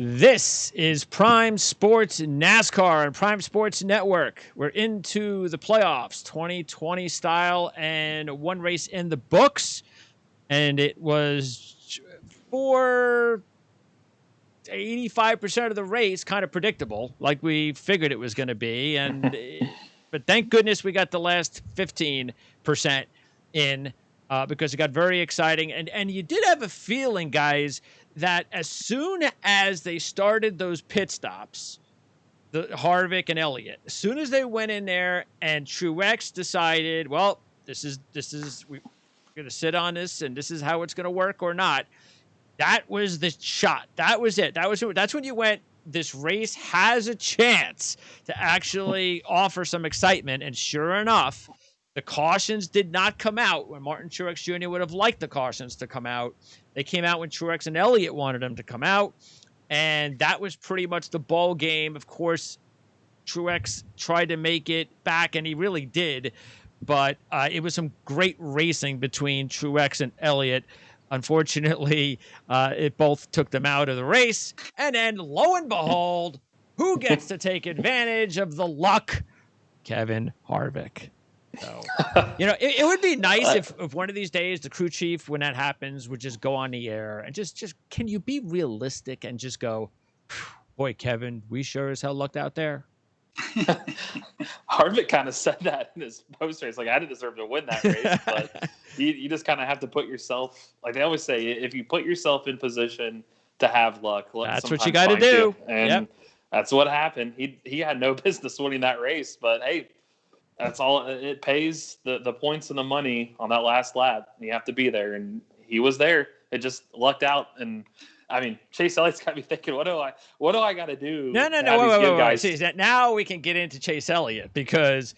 This is Prime Sports NASCAR and Prime Sports Network. We're into the playoffs, 2020 style, and one race in the books. And it was for 85% of the race kind of predictable, like we figured it was going to be. But thank goodness we got the last 15% in because it got very exciting. And you did have a feeling, guys, that as soon as they started those pit stops, the Harvick and Elliot, as soon as they went in there and Truex decided, well, we're going to sit on this and this is how it's going to work or not. That was the shot. That was it. That's when you went, this race has a chance to actually offer some excitement. And sure enough, the cautions did not come out when Martin Truex Jr. would have liked the cautions to come out. They came out when Truex and Elliott wanted them to come out. And that was pretty much the ball game. Of course, Truex tried to make it back, and he really did. But it was some great racing between Truex and Elliott. Unfortunately, it both took them out of the race. And then, lo and behold, who gets to take advantage of the luck? Kevin Harvick. So, it would be nice if one of these days the crew chief, when that happens, would just go on the air and just can you be realistic and just go, boy, Kevin, we sure as hell lucked out there. Harvick kind of said that in his post race. Like, I didn't deserve to win that race, but you just kind of have to put yourself, like they always say, if you put yourself in position to have luck, that's what you got to do. And that's what happened. He had no business winning that race, but hey, that's all. It pays the points and the money on that last lap. You have to be there, and he was there. It just lucked out. And I mean, Chase Elliott's got me thinking, what do I got to do? No. Wait. See, now we can get into Chase Elliott, because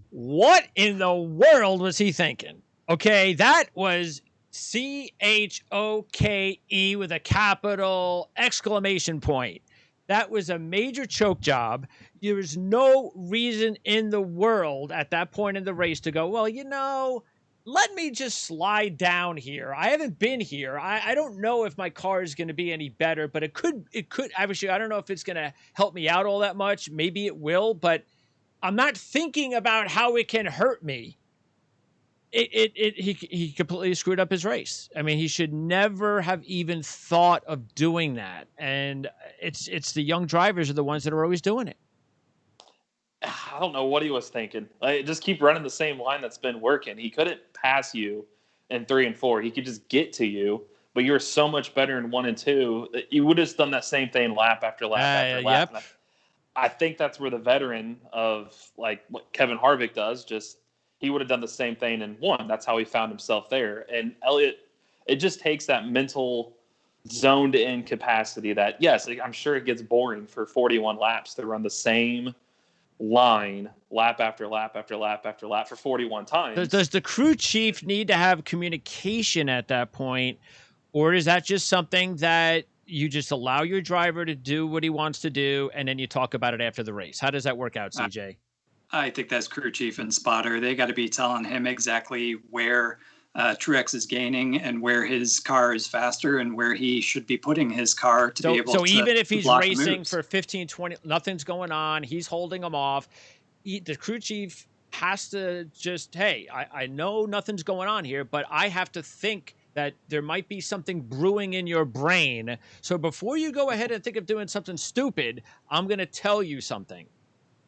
what in the world was he thinking? Okay, that was CHOKE with a capital exclamation point. That was a major choke job. There was no reason in the world at that point in the race to go, well, let me just slide down here. I haven't been here. I don't know if my car is going to be any better, but it could, obviously, I don't know if it's going to help me out all that much. Maybe it will, but I'm not thinking about how it can hurt me. He completely screwed up his race. I mean, he should never have even thought of doing that. And it's the young drivers are the ones that are always doing it. I don't know what he was thinking. Just keep running the same line that's been working. He couldn't pass you in 3 and 4. He could just get to you, but you're so much better in 1 and 2 that you would have done that same thing lap after lap after lap. Yep. I think that's where the veteran of like what Kevin Harvick does, he would have done the same thing and won. That's how he found himself there. And Elliot, it just takes that mental zoned in capacity that, yes, I'm sure it gets boring for 41 laps to run the same line lap after lap after lap after lap for 41 times. Does the crew chief need to have communication at that point, or is that just something that you just allow your driver to do what he wants to do and then you talk about it after the race? How does that work out, CJ? I think that's crew chief and spotter. They got to be telling him exactly where Truex is gaining and where his car is faster and where he should be putting his car to be able to. So even if he's racing for 15, 20, nothing's going on, he's holding them off. The crew chief has to just, hey, I know nothing's going on here, but I have to think that there might be something brewing in your brain. So before you go ahead and think of doing something stupid, I'm going to tell you something.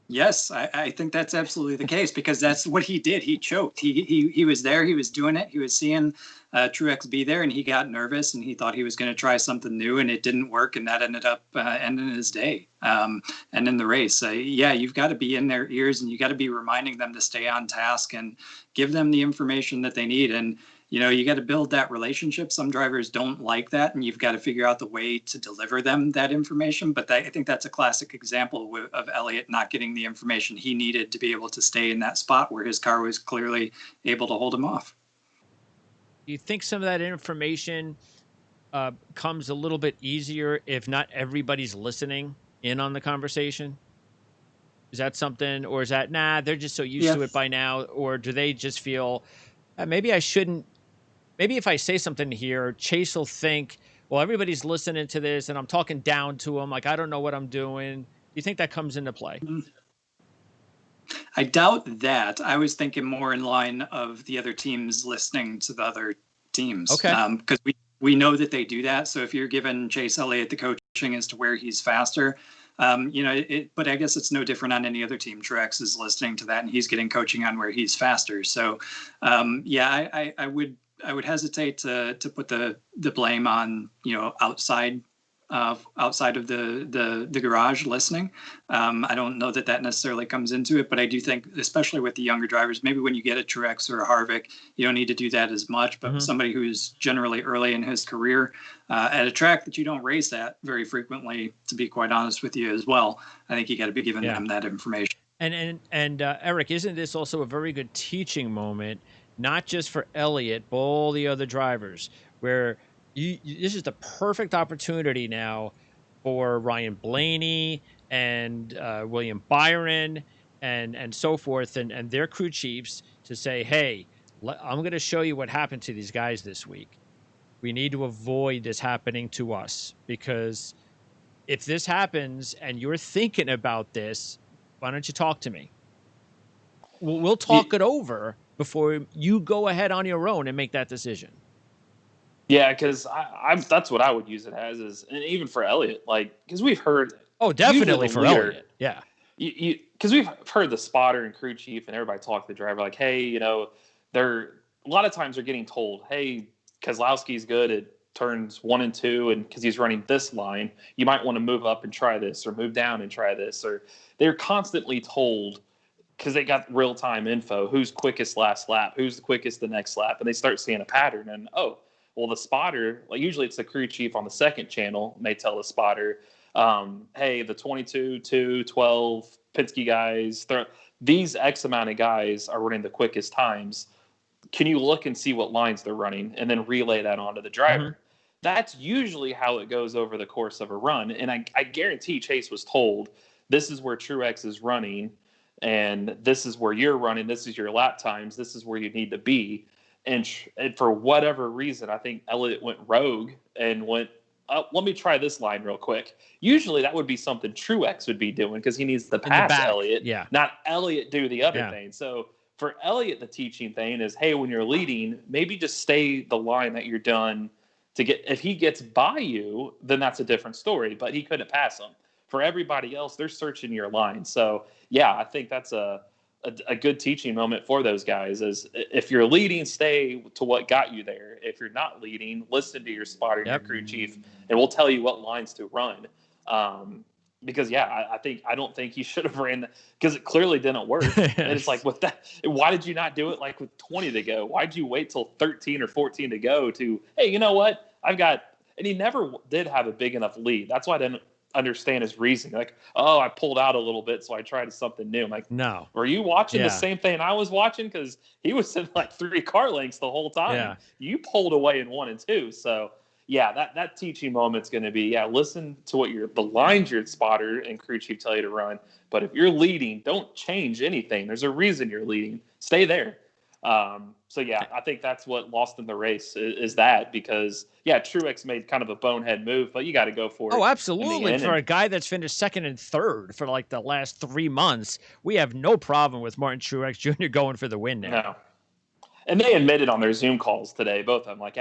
Yes, I think that's absolutely the case, because that's what he did. He choked. He was there. He was doing it. He was seeing Truex be there, and he got nervous, and he thought he was going to try something new, and it didn't work, and that ended up ending his day. And in the race, you've got to be in their ears, and you got to be reminding them to stay on task and give them the information that they need. And you got to build that relationship. Some drivers don't like that, and you've got to figure out the way to deliver them that information. But I think that's a classic example of Elliott not getting the information he needed to be able to stay in that spot where his car was clearly able to hold him off. You think some of that information comes a little bit easier if not everybody's listening in on the conversation? Is that something, or is that, they're just so used to it by now? Or do they just feel, maybe I shouldn't, maybe if I say something here, Chase will think, well, everybody's listening to this and I'm talking down to them, like I don't know what I'm doing. Do you think that comes into play? I doubt that. I was thinking more in line of the other teams listening to the other teams. Okay. Because we know that they do that. So if you're giving Chase Elliott the coaching as to where he's faster, but I guess it's no different on any other team. Truex is listening to that and he's getting coaching on where he's faster. So I would hesitate to put the blame on, outside of the garage listening. I don't know that necessarily comes into it, but I do think, especially with the younger drivers, maybe when you get a Truex or a Harvick, you don't need to do that as much. But somebody who's generally early in his career at a track that you don't race at very frequently, to be quite honest with you as well, I think you got to be giving them that information. And Eric, isn't this also a very good teaching moment, not just for Elliot, but all the other drivers, where this is the perfect opportunity now for Ryan Blaney and William Byron and so forth and their crew chiefs to say, hey, I'm going to show you what happened to these guys this week. We need to avoid this happening to us, because if this happens and you're thinking about this, why don't you talk to me? We'll talk it over before you go ahead on your own and make that decision. Yeah, because that's what I would use it as, and even for Elliot, because we've heard. Oh, definitely for leader, Elliot. Yeah. Because we've heard the spotter and crew chief and everybody talk to the driver like, hey, they're a lot of times they're getting told, hey, Keselowski's good at turns 1 and 2, and because he's running this line, you might want to move up and try this, or move down and try this, or they're constantly told, because they got real-time info, who's quickest last lap, who's the quickest the next lap, and they start seeing a pattern, and well, the spotter, usually it's the crew chief on the second channel, and they tell the spotter, hey, the 22, 2, 12 Penske guys, these X amount of guys are running the quickest times. Can you look and see what lines they're running and then relay that onto the driver? That's usually how it goes over the course of a run. And I guarantee Chase was told, this is where Truex is running, and this is where you're running, this is your lap times, this is where you need to be. And for whatever reason, I think Elliot went rogue and went, let me try this line real quick. Usually that would be something Truex would be doing, because he needs to pass Elliot, not Elliot do the other thing. So for Elliot, the teaching thing is, hey, when you're leading, maybe just stay the line that you're done to get. If he gets by you, then that's a different story, but he couldn't pass him. For everybody else, they're searching your line. So yeah, I think that's a good teaching moment for those guys is, if you're leading, stay to what got you there. If you're not leading, listen to your spotter and your crew chief, and we'll tell you what lines to run. Because I don't think you should have ran that, because it clearly didn't work. And it's like, with that, why did you not do it with 20 to go? Why'd you wait till 13 or 14 to go to, hey, you know what? And he never did have a big enough lead. That's why I didn't understand his reasoning. I pulled out a little bit, so I tried something new. I'm like, no. Were you watching the same thing I was watching? Because he was in 3 car lengths the whole time. Yeah. You pulled away in 1 and 2. So yeah, that teaching moment's going to be, listen to what the lines your spotter and crew chief tell you to run. But if you're leading, don't change anything. There's a reason you're leading. Stay there. I think that's what lost in the race is that, because Truex made kind of a bonehead move, but you got to go for it. Oh, absolutely. For a guy that's finished second and third for the last 3 months, we have no problem with Martin Truex Jr. going for the win now. No. And they admitted on their Zoom calls today, both of them,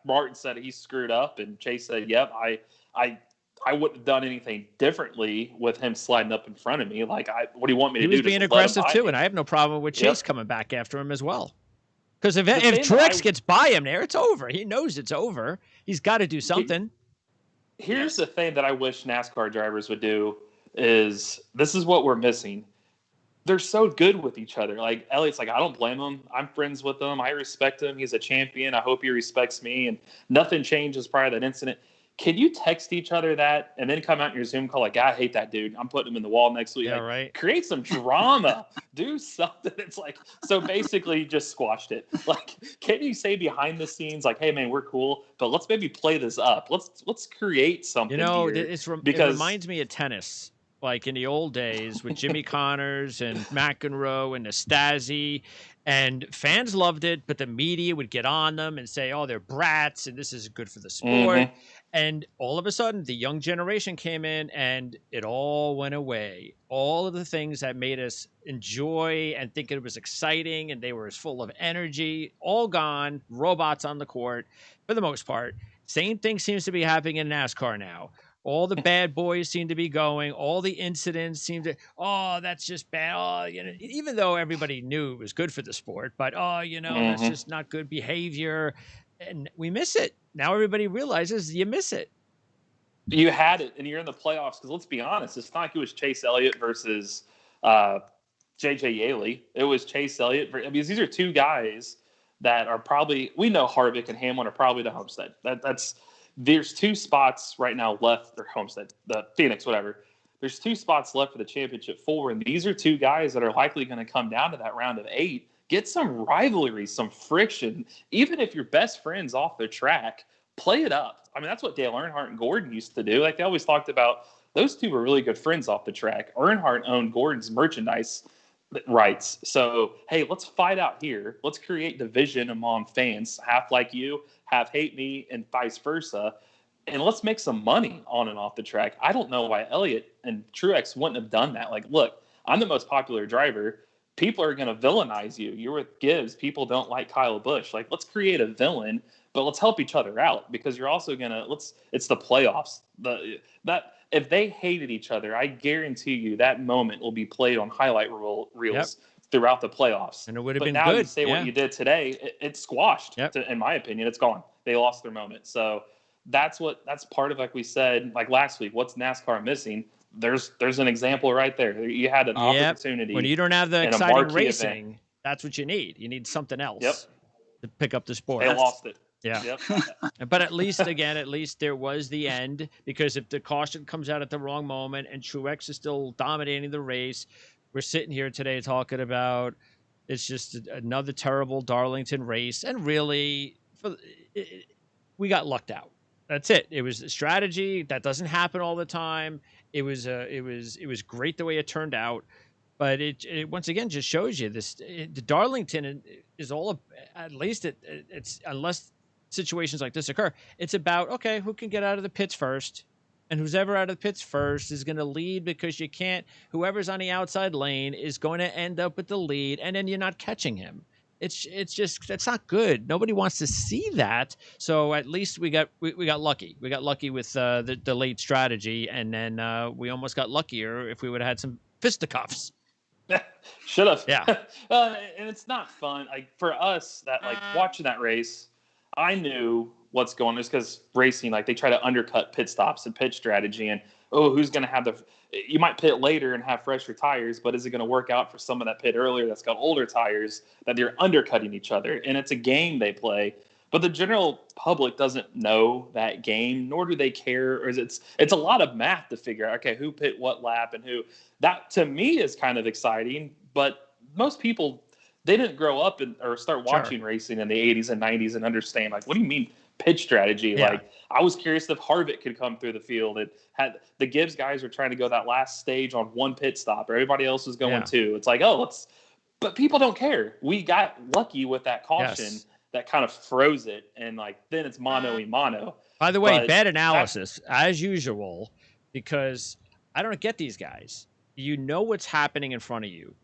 Martin said he screwed up, and Chase said, yep, I wouldn't have done anything differently with him sliding up in front of me. What do you want me to do? He was being aggressive too, and I have no problem with Chase coming back after him as well. Because if Truex gets by him there, it's over. He knows it's over. He's got to do something. Here's the thing that I wish NASCAR drivers would do is, this is what we're missing. They're so good with each other. Elliot's I don't blame him. I'm friends with him. I respect him. He's a champion. I hope he respects me. And nothing changes prior to that incident. Can you text each other that and then come out in your Zoom call I hate that dude. I'm putting him in the wall next week. Yeah, right. Create some drama. Do something. It's so basically you just squashed it. Can you say behind the scenes, hey, man, we're cool, but let's maybe play this up. Let's create something here. It reminds me of tennis. like in the old days with Jimmy Connors and McEnroe and Nastasi, and fans loved it, but the media would get on them and say, "Oh, they're brats, and this isn't good for the sport." Mm-hmm. And all of a sudden, the young generation came in, and it all went away. All of the things that made us enjoy and think it was exciting, and they were as full of energy, all gone. Robots on the court, for the most part. Same thing seems to be happening in NASCAR now. All the bad boys seem to be going. All the incidents seem to, oh, that's just bad. Oh, even though everybody knew it was good for the sport, but oh, that's Mm-hmm. just not good behavior, and we miss it. Now everybody realizes you miss it. You had it, and you're in the playoffs. Because let's be honest, it's not like it was Chase Elliott versus JJ Yaley. It was Chase Elliott. These are two guys that are probably, we know Harvick and Hamlin are probably the Homestead. There's two spots right now left, or Homestead, the Phoenix, whatever. There's two spots left for the championship 4, and these are two guys that are likely going to come down to that round of 8. Get some rivalry, some friction. Even if you're best friends off the track, play it up. I mean, that's what Dale Earnhardt and Gordon used to do. Like, they always talked about those two were really good friends off the track. Earnhardt owned Gordon's merchandise rights. So, hey, let's fight out here. Let's create division among fans. Half like you, half hate me, and vice versa. And let's make some money on and off the track. I don't know why Elliot and Truex wouldn't have done that. Like, look, I'm the most popular driver. People are going to villainize you. You're with Gibbs. People don't like Kyle Busch. Like, let's create a villain, but let's help each other out, because you're also going to, it's the playoffs. If they hated each other, I guarantee you that moment will be played on highlight reels throughout the playoffs. And it would have been now good. You say what you did today, it's squashed. In my opinion, it's gone. They lost their moment. So that's part of, like we said, like last week, what's NASCAR missing? There's an example right there. You had an opportunity. When you don't have the exciting racing, event. That's what you need. You need something else to pick up the sport. They lost it. Yeah. Yep. But at least there was the end, because if the caution comes out at the wrong moment and Truex is still dominating the race, we're sitting here today talking about it's just another terrible Darlington race. And really, we got lucked out. That's it. It was a strategy that doesn't happen all the time. It was great the way it turned out. But it once again just shows you the Darlington is all, at least it's, unless situations like this occur, it's about, okay, who can get out of the pits first, and who's ever out of the pits first is going to lead, because whoever's on the outside lane is going to end up with the lead, and then you're not catching him. It's just, that's not good. Nobody wants to see that. So at least we got lucky. We got lucky with the late strategy, and then we almost got luckier if we would have had some fisticuffs. Should have. Yeah. And it's not fun. Like, for us, that like watching that race, I knew what's going on, just because racing, like, they try to undercut pit stops and pit strategy, and who's going to have you might pit later and have fresher tires, but is it going to work out for someone that pit earlier that's got older tires, that they're undercutting each other? And it's a game they play, but the general public doesn't know that game, nor do they care. Or it's a lot of math to figure out, okay, who pit what lap and who. That to me is kind of exciting, but most people, they didn't grow up or start watching racing in the 80s and 90s and understand, like, what do you mean pitch strategy? Yeah. Like, I was curious if Harvick could come through the field. It had the Gibbs guys were trying to go that last stage on one pit stop. Everybody else was going too. It's like, but people don't care. We got lucky with that caution that kind of froze it, and like then it's mano a mano. By the way, bad analysis as usual, because I don't get these guys. You know what's happening in front of you.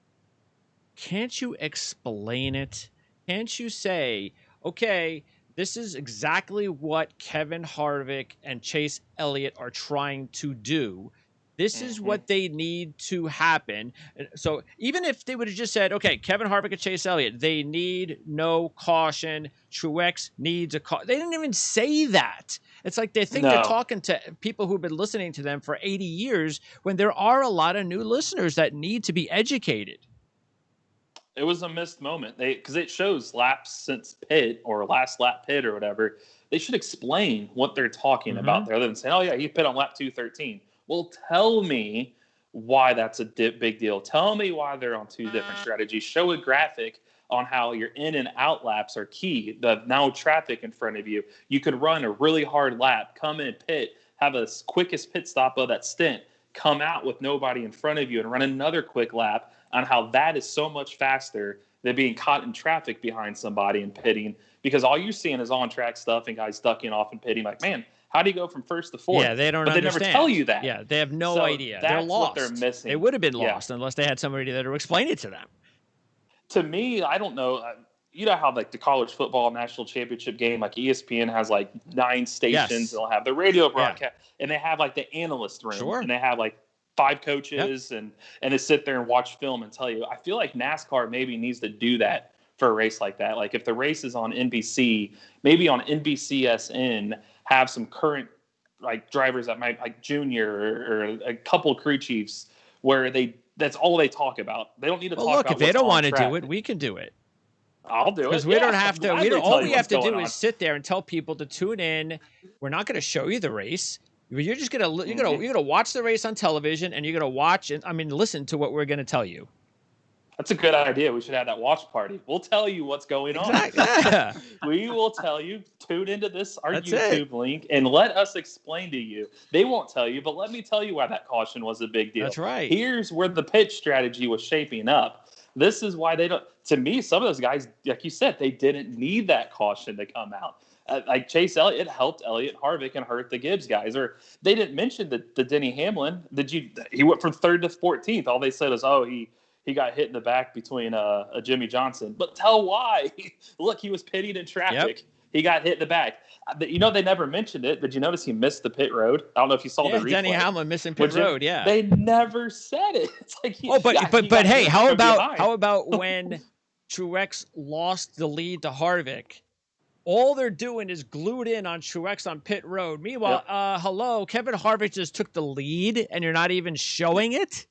Can't you explain it? Can't you say, okay, this is exactly what Kevin Harvick and Chase Elliott are trying to do. This is what they need to happen. So even if they would have just said, okay, Kevin Harvick and Chase Elliott, they need no caution. Truex needs a caution. They didn't even say that. It's like they think they're talking to people who've been listening to them for 80 years, when there are a lot of new listeners that need to be educated. It was a missed moment. Because it shows laps since pit or last lap pit or whatever. They should explain what they're talking about there, other than saying, oh yeah, he pit on lap 213. Well, tell me why that's a big deal. Tell me why they're on two different strategies. Show a graphic on how your in and out laps are key. The now traffic in front of you. You could run a really hard lap, come in pit, have a quickest pit stop of that stint, come out with nobody in front of you and run another quick lap on how that is so much faster than being caught in traffic behind somebody and pitting, because all you're seeing is on-track stuff and guys ducking off and pitting like, man, how do you go from first to fourth? Yeah, they don't but understand. They never tell you that. Yeah, they have no idea. They're lost. What they're missing. They would have been lost unless they had somebody there to explain it to them. To me, I don't know. You know how like the college football national championship game, like ESPN has like 9 stations. Yes. They'll have the radio broadcast, and they have like the analyst room, Sure. and they have like 5 coaches, and they sit there and watch film and tell you. I feel like NASCAR maybe needs to do that for a race like that. Like if the race is on NBC, maybe on NBCSN, have some current like drivers that might like junior or a couple crew chiefs where that's all they talk about. They don't need to talk about. Look, if they don't want to do it, we can do it. I'll do it because we don't have to. All we have to do on. is sit there and tell people to tune in. We're not going to show you the race. You're just gonna watch the race on television, and you're gonna watch and listen to what we're going to tell you. That's a good idea. We should have that watch party. We'll tell you what's going on. Yeah. We will tell you. Tune into our YouTube link and let us explain to you. They won't tell you, but let me tell you why that caution was a big deal. That's right. Here's where the pitch strategy was shaping up. This is why they don't. To me, some of those guys, like you said, they didn't need that caution to come out. Like Chase Elliott, it helped Elliot Harvick and hurt the Gibbs guys. Or they didn't mention the Denny Hamlin. He went from 3rd to 14th. All they said is, he got hit in the back between a Jimmy Johnson. But tell why. Look, he was pitting in traffic. Yep. He got hit in the back. They never mentioned it. Did you notice he missed the pit road? I don't know if you saw the replay. Denny Hamlin missing pit road, yeah. They never said it. It's like but hey, how about when Truex lost the lead to Harvick? All they're doing is glued in on Truex on pit road. Meanwhile, hello, Kevin Harvick just took the lead, and you're not even showing it?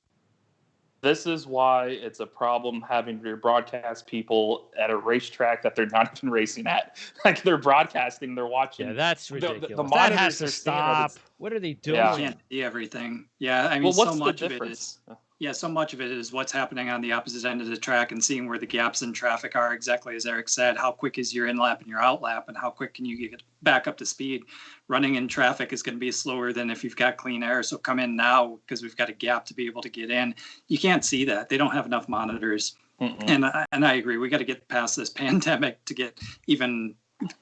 This is why it's a problem having your broadcast people at a racetrack that they're not even racing at. Like they're broadcasting, they're watching. Yeah, that's ridiculous. The that has to stop. What are they doing? You can't see everything. Yeah, I mean, so much of it is. Yeah, so much of it is what's happening on the opposite end of the track and seeing where the gaps in traffic are, exactly as Eric said. How quick is your in lap and your out lap, and how quick can you get back up to speed? Running in traffic is going to be slower than if you've got clean air. So come in now because we've got a gap to be able to get in. You can't see that. They don't have enough monitors. And I agree. We got to get past this pandemic to get even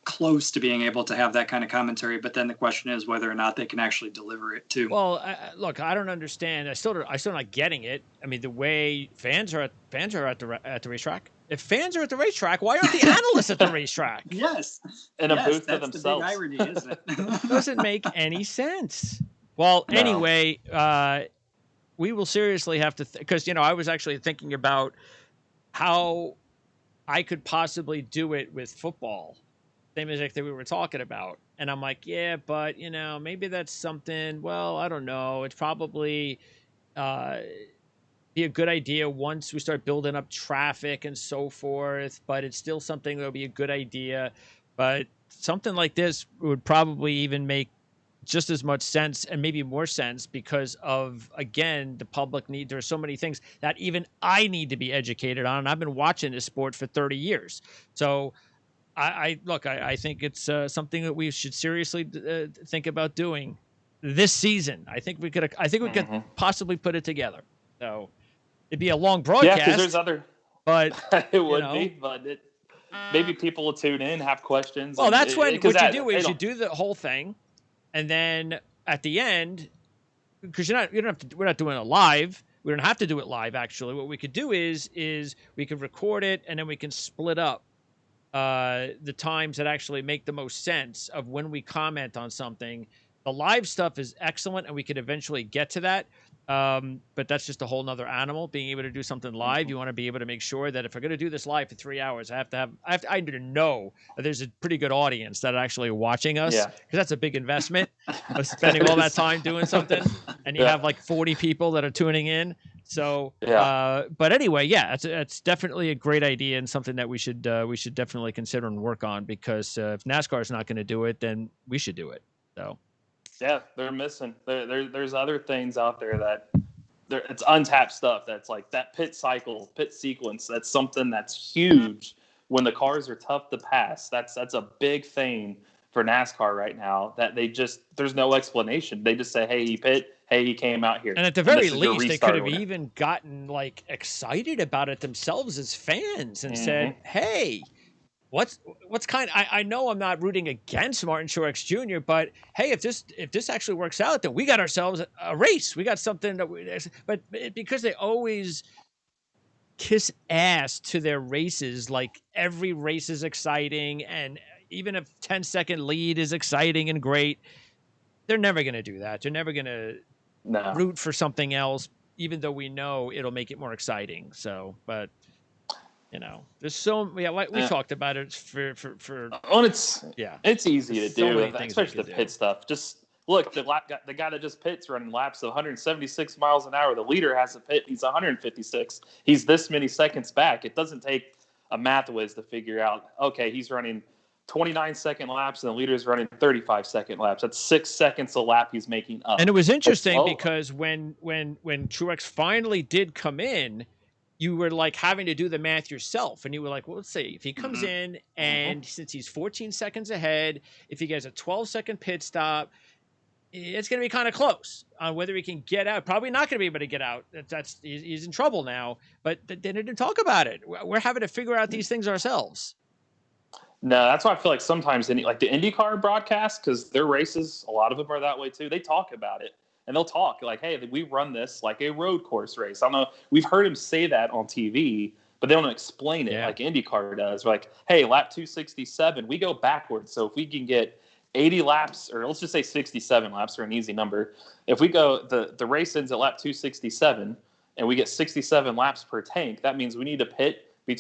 close to being able to have that kind of commentary, but then the question is whether or not they can actually deliver it too. Well, look, I don't understand. I'm still not getting it. I mean, the way fans are at the racetrack. If fans are at the racetrack, why aren't the analysts at the racetrack? Yes, in a booth to themselves. That's the big irony, isn't it? It doesn't make any sense. Well, anyway, we will seriously have to because I was actually thinking about how I could possibly do it with football. Same as that we were talking about. And I'm like, yeah, but, maybe that's something, well, I don't know. It's probably be a good idea once we start building up traffic and so forth, but it's still something that would be a good idea. But something like this would probably even make just as much sense and maybe more sense because of, again, the public need. There are so many things that even I need to be educated on. And I've been watching this sport for 30 years. So I think it's something that we should seriously think about doing this season. I think we could possibly put it together. So it'd be a long broadcast. Yeah, because there's other. But it would be, but maybe people will tune in, have questions. Well, that's what you do is you do the whole thing, and then at the end, because we're not doing it live. We don't have to do it live. Actually, what we could do is we could record it and then we can split up the times that actually make the most sense of when we comment on something. The live stuff is excellent and we could eventually get to that. But that's just a whole nother animal. Being able to do something live, you want to be able to make sure that if I'm going to do this live for 3 hours, I need to know that there's a pretty good audience that are actually watching us, because that's a big investment of spending all that time doing something, and you have like 40 people that are tuning in. So, but anyway, it's definitely a great idea and something that we should definitely consider and work on, because if NASCAR is not going to do it, then we should do it. So. Yeah, they're missing. There's other things out there that it's untapped stuff. That's like that pit sequence. That's something that's huge when the cars are tough to pass. That's a big thing for NASCAR right now. That there's no explanation. They just say, hey, he hey, he came out here. And at the very this is your least, they restart could or have whatever. even gotten like excited about it themselves as fans and Mhm. said, "Hey, what's kind? I know I'm not rooting against Martin Truex Jr., but hey, if this actually works out, then we got ourselves a race. We got something that we." But because they always kiss ass to their races, like every race is exciting, and even a 10-second lead is exciting and great, they're never going to do that. They're never going to No. root for something else, even though we know it'll make it more exciting. So, but you know, there's like we talked about it for Well, it's easy to there's so do, many things we especially could the do. pit stuff. Just look, the guy that just pits running laps of 176 miles an hour. The leader has to pit. He's 156. He's this many seconds back. It doesn't take a math whiz to figure out. Okay, he's running 29-second laps, and the leader's running 35-second laps. That's 6 seconds a lap he's making up. And it was interesting because when Truex finally did come in, you were like having to do the math yourself, and you were like, well, let's see if he comes in, and since he's 14 seconds ahead, if he gets a 12-second pit stop, it's going to be kind of close on whether he can get out. Probably not going to be able to get out. He's in trouble now. But they didn't talk about it. We're having to figure out these things ourselves. No, that's why I feel like sometimes like the IndyCar broadcast, because their races, a lot of them are that way too. They talk about it, and they'll talk like, "Hey, we run this like a road course race." I don't know. We've heard him say that on TV, but they don't explain it like IndyCar does. We're like, "Hey, lap 267, we go backwards. So if we can get 80 laps, or let's just say 67 laps for an easy number, if we go the race ends at lap 267, and we get 67 laps per tank, that means we need to pit." We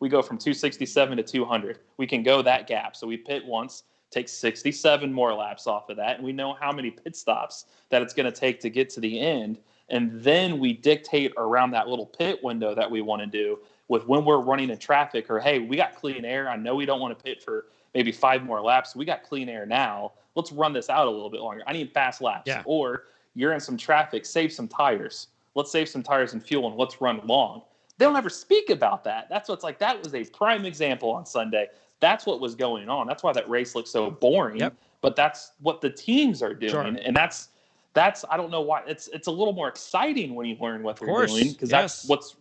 go from 267 to 200. We can go that gap. So we pit once, take 67 more laps off of that, and we know how many pit stops that it's going to take to get to the end. And then we dictate around that little pit window that we want to do with when we're running in traffic, or, hey, we got clean air. I know we don't want to pit for maybe 5 more laps. We got clean air now. Let's run this out a little bit longer. I need fast laps. Yeah. Or you're in some traffic, save some tires. Let's save some tires and fuel, and let's run long. They don't ever speak about that. That's what's like. That was a prime example on Sunday. That's what was going on. That's why that race looked so boring. Yep. But that's what the teams are doing, Sure. and that's I don't know why it's a little more exciting when you learn what they're doing, because that's what's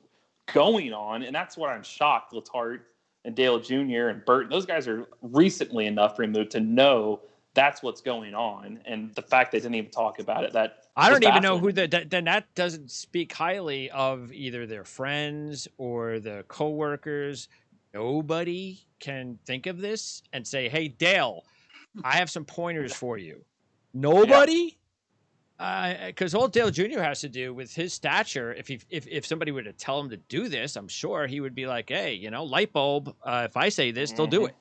going on, and that's what I'm shocked. Letarte and Dale Jr. and Burton, those guys are recently enough removed to know that's what's going on, and the fact they didn't even talk about it. That I don't even know who then that doesn't speak highly of either their friends or the coworkers. Nobody can think of this and say, "Hey, Dale, I have some pointers for you." Nobody, because all Dale Jr. has to do with his stature, if somebody were to tell him to do this, I'm sure he would be like, "Hey, light bulb. If I say this, they'll do it."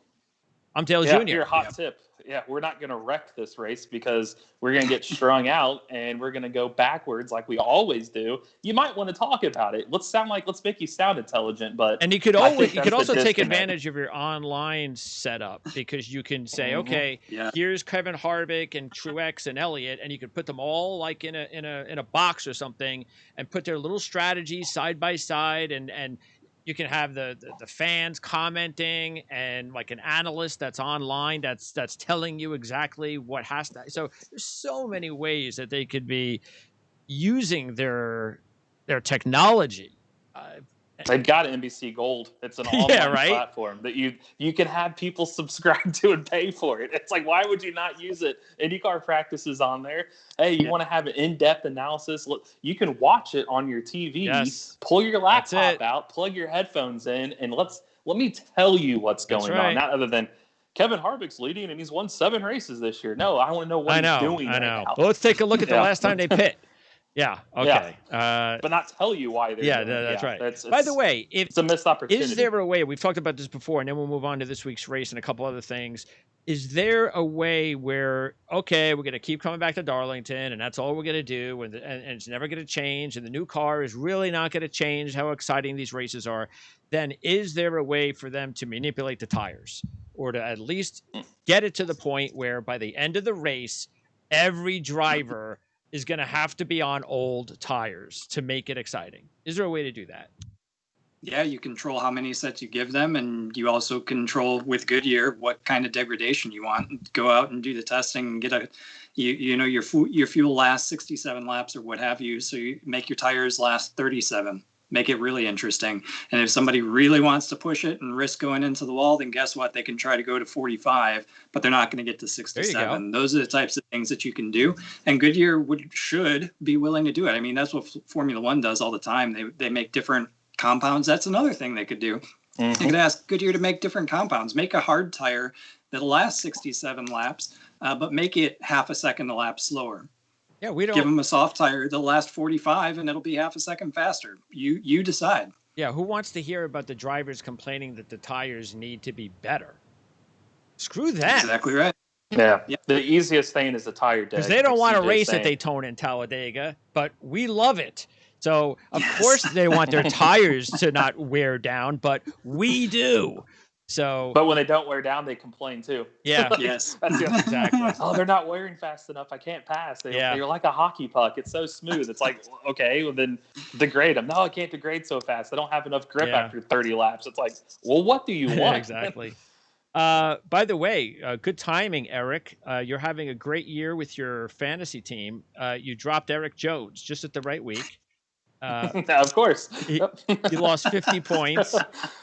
I'm Dale Jr. Here, hot tip. Yeah, we're not going to wreck this race because we're going to get strung out and we're going to go backwards like we always do. You might want to talk about it. Let's make you sound intelligent, but you could also take advantage of your online setup, because you can say, okay, here's Kevin Harvick and Truex and Elliot, and you could put them all like in a box or something and put their little strategies side by side, and you can have the fans commenting and like an analyst that's online that's telling you exactly what has to. So there's so many ways that they could be using their technology. They've got NBC Gold. It's an online platform that you can have people subscribe to and pay for it. It's like, why would you not use it? IndyCar practices on there. Hey, you want to have an in-depth analysis? Look, you can watch it on your TV. Pull your laptop out, plug your headphones in, and let me tell you what's going on. Not other than Kevin Harvick's leading and he's won 7 races this year. No, I want to know what he's doing. I know. Well, let's take a look at the last time they pit. Yeah. Okay. But not tell you why they're doing it. That's right. By the way, it's a missed opportunity. Is there a way? We've talked about this before, and then we'll move on to this week's race and a couple other things. Is there a way where, okay, we're going to keep coming back to Darlington, and that's all we're going to do, and it's never going to change, and the new car is really not going to change how exciting these races are? Then is there a way for them to manipulate the tires, or to at least get it to the point where by the end of the race, every driver is going to have to be on old tires to make it exciting? Is there a way to do that? Yeah, you control how many sets you give them, and you also control with Goodyear what kind of degradation you want. Go out and do the testing and get your fuel lasts 67 laps or what have you. So you make your tires last 37. Make it really interesting. And if somebody really wants to push it and risk going into the wall, then guess what? They can try to go to 45, but they're not going to get to 67. Those are the types of things that you can do. And Goodyear should be willing to do it. I mean, that's what Formula One does all the time. They make different compounds. That's another thing they could do. You could ask Goodyear to make different compounds. Make a hard tire that'll last 67 laps, but make it half a second a lap slower. Yeah, we don't give them a soft tire that'll last 45, and it'll be half a second faster. You decide. Yeah, who wants to hear about the drivers complaining that the tires need to be better? Screw that. Exactly right. Yeah. Yep. The easiest thing is the tire deck. Because they don't want to race at Daytona and Talladega, but we love it. So, of course, they want their tires to not wear down, but we do. So, but when they don't wear down, they complain too. Yeah. Yes. That's exactly. Oh, they're not wearing fast enough. I can't pass. They're like a hockey puck. It's so smooth. It's like, okay, well then degrade them. No, I can't degrade so fast. I don't have enough grip after 30 laps. It's like, well, what do you want? Exactly. By the way, good timing, Eric. You're having a great year with your fantasy team. You dropped Eric Jones just at the right week. Of course. He lost 50 points.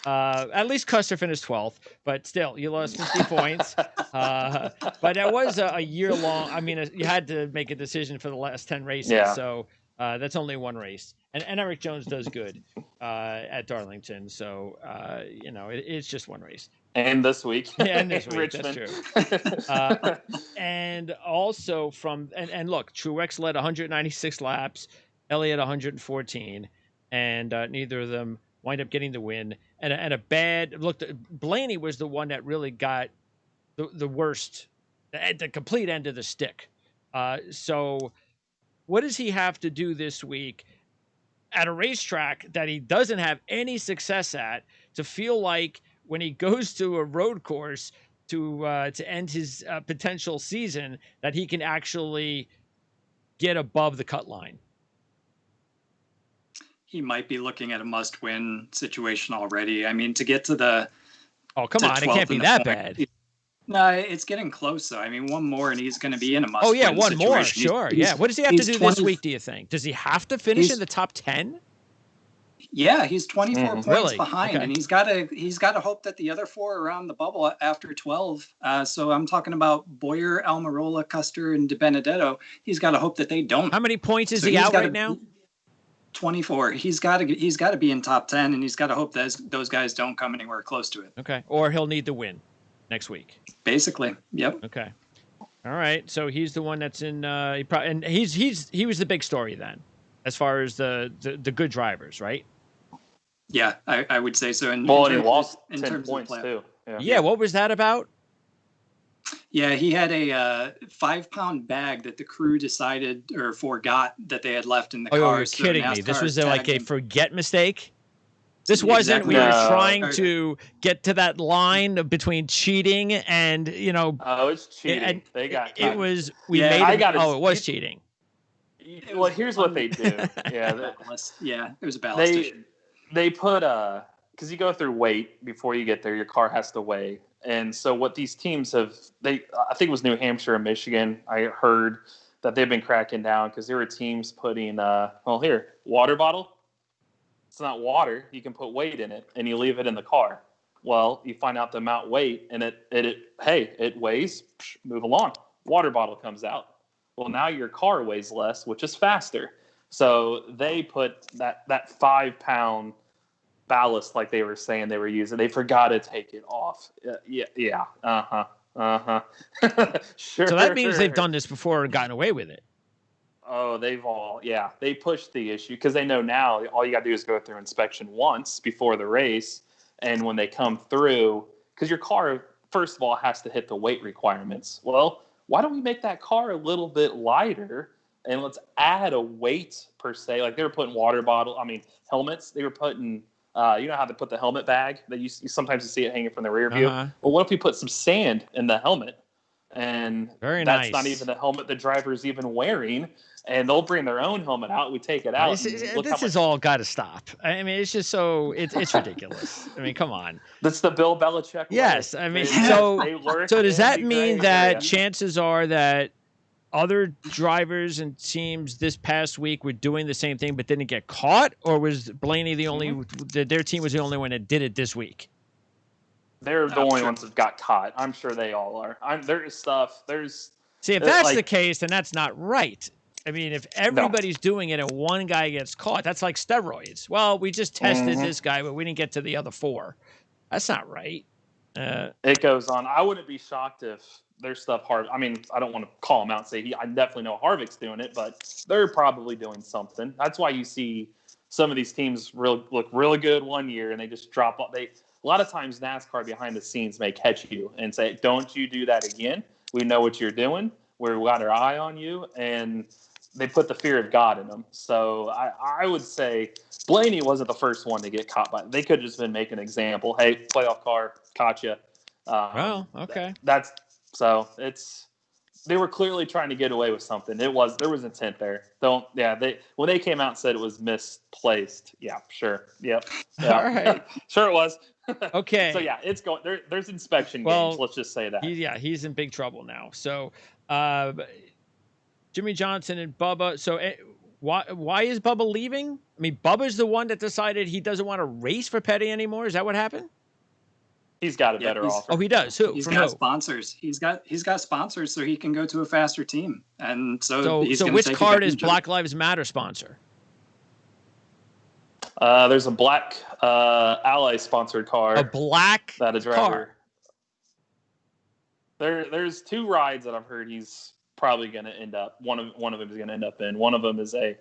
At least Custer finished 12th, but still, you lost 50 points. But that was a year long. I mean, you had to make a decision for the last 10 races. So that's only one race. And Eric Jones does good at Darlington. So, it's just one race. And this week. Yeah, and this week. Richmond. That's true. And also and look, Truex led 196 laps. Elliot 114, and neither of them wind up getting the win. And a bad look. Blaney was the one that really got the worst, the complete end of the stick. So, what does he have to do this week at a racetrack that he doesn't have any success at to feel like when he goes to a road course to end his potential season that he can actually get above the cut line? He might be looking at a must-win situation already. I mean, to get to the come on, it can't be that bad. No, it's getting close though. I mean, one more and he's going to be in a must-win. Oh yeah, one situation. more, sure. Yeah, what does he have to do this week? Do you think? Does he have to finish in the top 10? Yeah, he's 24 points behind, okay. And he's got to hope that the other four are around the bubble after 12. So I'm talking about Boyer, Almirola, Custer, and DiBenedetto. He's got to hope that they don't. How many points is he out right now? 24. He's got to be in top 10, and he's got to hope that those guys don't come anywhere close to it. Okay, or he'll need the win next week. Basically, yep. Okay, all right. So he's the one that's in. He was the big story then, as far as the good drivers, right? Yeah, I would say so. And he lost 10 points too. Yeah, what was that about? Yeah, he had a 5-pound bag that the crew decided or forgot that they had left in the car. Oh, you're kidding me. This was like a forget mistake? This wasn't, Exactly. we were trying to get to that line between cheating and, Oh, it's cheating. They got caught. It was, it was cheating. Well, here's what they do. Yeah, it was a ballast issue. They put, because you go through weight before you get there, your car has to weigh. And so what these teams I think it was New Hampshire and Michigan, I heard that they've been cracking down because there were teams putting, water bottle. It's not water. You can put weight in it and you leave it in the car. Well, you find out the amount weight and it weighs, move along. Water bottle comes out. Well, now your car weighs less, which is faster. So they put that 5-pound ballast, like they were saying they were using. They forgot to take it off. Yeah. Sure. So that means they've done this before and gotten away with it. Oh, they pushed the issue because they know now all you got to do is go through inspection once before the race. And when they come through, because your car, first of all, has to hit the weight requirements. Well, why don't we make that car a little bit lighter and let's add a weight per se? Like they were putting helmets. They were putting, you know how they put the helmet bag that you sometimes see it hanging from the rear view. Well, what if we put some sand in the helmet? and Very that's nice. not even the helmet the driver's even wearing. And they'll bring their own helmet out. We take it out. This is all got to stop. I mean, it's just so it's ridiculous. I mean, come on. That's the Bill Belichick way. Yes, I mean, They so does that mean that area. chances are that other drivers and teams this past week were doing the same thing but didn't get caught, or was Blaney the only their team was the only one that did it this week? They're the only ones that got caught. I'm sure they all are. There's stuff. See, if that's the case, then that's not right. I mean, if everybody's doing it and one guy gets caught, that's like steroids. Well, we just tested this guy, but we didn't get to the other 4. That's not right. It goes on. I wouldn't be shocked if there's stuff hard. I mean, I don't want to call him out and say I definitely know Harvick's doing it, but they're probably doing something. That's why you see some of these teams look really good one year and they just drop off. A lot of times NASCAR behind the scenes may catch you and say, "Don't you do that again. We know what you're doing. We got our eye on you," and they put the fear of God in them. So I would say Blaney wasn't the first one to get caught by. They could have just been making an example. Hey, playoff car, caught you. Okay. They were clearly trying to get away with something. There was intent there. When they came out and said it was misplaced. Yeah, sure. Yep. Yeah. All right. Sure it was. Okay. So yeah, it's going there's inspection games, let's just say that. He's in big trouble now. So Jimmy Johnson and Bubba. So why is Bubba leaving? I mean, Bubba's the one that decided he doesn't want to race for Petty anymore. Is that what happened? He's got a better offer. Oh, he does. Who? He's got sponsors. He's got sponsors, so he can go to a faster team. And so which car does Black Lives Matter sponsor? There's a black Ally sponsored car. A black that a driver. Car. There's 2 rides that I've heard he's probably going to end up. One of them is going to end up in. One of them is the